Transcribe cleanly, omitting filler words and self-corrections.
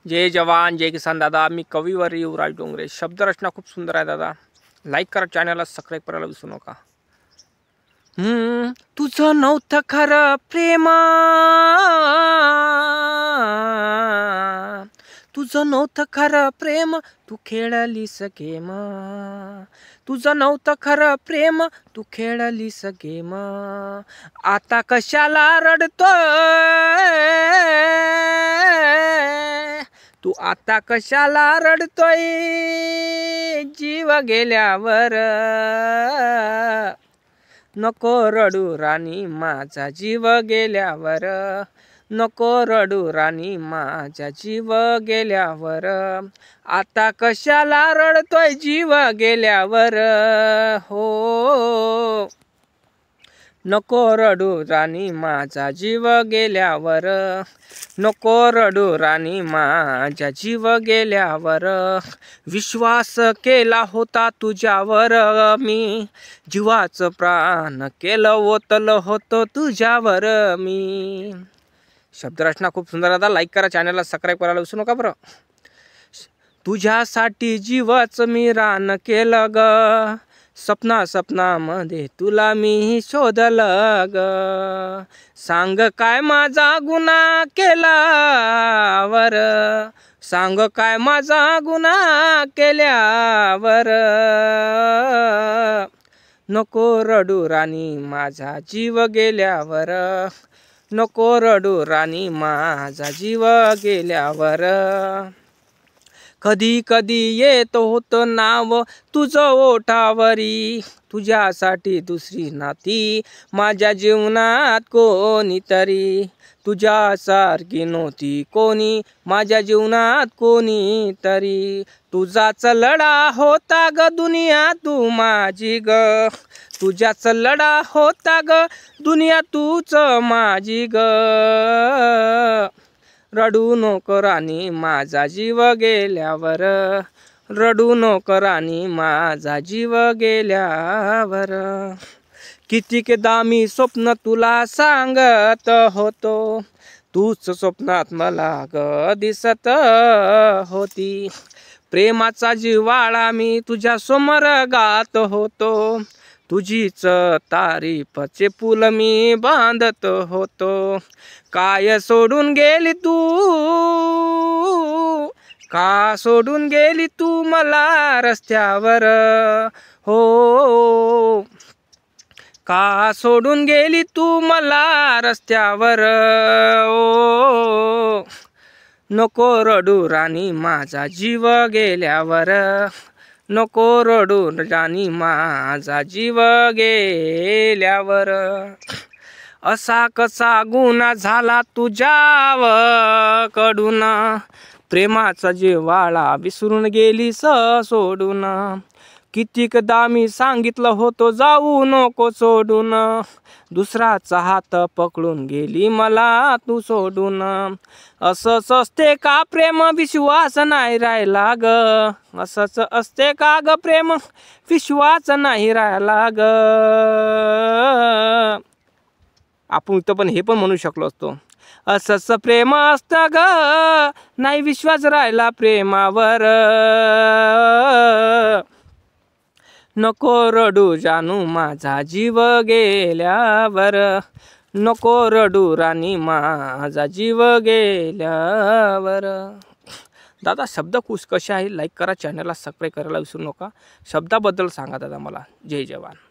जय जवान जय किसान दादा। मी कविवर युवराज डोंगरे। शब्दरचना खूप सुंदर आहे दादा। लाईक करा, चॅनलला सबस्क्राईब करायला विसरू नका। तुझं नव्हतं खरं प्रेम, तुझं नव्हतं खरं प्रेम, तू खेळलीस गेम। तुझं नव्हतं खरं प्रेम, तू खेळलीस गेम। आता कशाला रडतोय, तू आता कशाला रडतोय, जीव गेल्यावर। नको रडू राणी माझा जीव गेल्यावर, नको रडू राणी माझा जीव गेल्यावर। आता कशाला रडतोय जीव गेल्यावर, हो नको रडू राणी माझा जीव गेल्यावर, नको रडू राणी माझा जीव गेल्यावर। विश्वास केला होता तुझ्यावर मी, जीवाचं प्राण केलं ओतलं होतं तुझ्यावर मी। शब्दरचना खूप सुंदर आहे। लाईक करा, चॅनलला सबस्क्राईब करायला विसरू नका बरं। तुझ्यासाठी जीवाचं मी रान केलं ग, सपनामध्ये तुला मी शोधलं ग। सांग काय माझा गुन्हा केल्यावर, सांग काय माझा गुन्हा केल्यावर। नको रडू राणी माझा जीव गेल्यावर, नको रडू राणी माझा जीव गेल्यावर। कधी कधी येत होतं नाव तुझं ओठावरी, तुझ्यासाठी दुसरी नाती माझ्या जीवनात कोणीतरी। तुझ्यासारखी नव्हती कोणी माझ्या जीवनात कोणीतरी। तुझाच लढा होता ग दुनिया तू माझी ग, तुझ्याच लढा होता ग दुनिया तूच माझी ग। रडू नको राणी माझा जीव गेल्यावर, रडू नको राणी माझा जीव गेल्यावर। कितीकदा मी स्वप्न तुला सांगत होतो, तूच स्वप्नात मला ग दिसत होती। प्रेमाचा जिव्हाळा मी तुझ्या समोर गात होतो, तुझीच तारीफचे फूल मी बांधत होतो। काय सोडून गेली तू, का सोडून गेली तू मला रस्त्यावर, हो का सोडून गेली तू मला रस्त्यावर। ओ नको रडू राणी माझा जीव गेल्यावर, नको रडू राणी माझा जीव गेल्यावर। असा कसा गुन्हा झाला तुझ्याकडून, प्रेमाचा जिव्हाळा विसरून गेलीस सोडून। कितीकदा मी सांगितलं होतं जाऊ नको सोडून, दुसराचा हात पकडून गेली मला तू सोडून। असंच असते का प्रेम, विश्वास नाही राहिला ग, असंच असते का ग प्रेम, विश्वास नाही राहिला ग। आपण इथं पण हे पण म्हणू शकलो असतो, असंच प्रेम असतं ग, नाही विश्वास राहिला प्रेमावर। नको रडू जानू माझा जीव गेल्यावर, नको रडू राणी माझा जीव गेल्यावर। दादा शब्दकोश कसे आहे, लाईक करा, चॅनलला सबस्क्राईब करायला विसरू नका। शब्दाबद्दल सांगा दादा मला। जय जवान।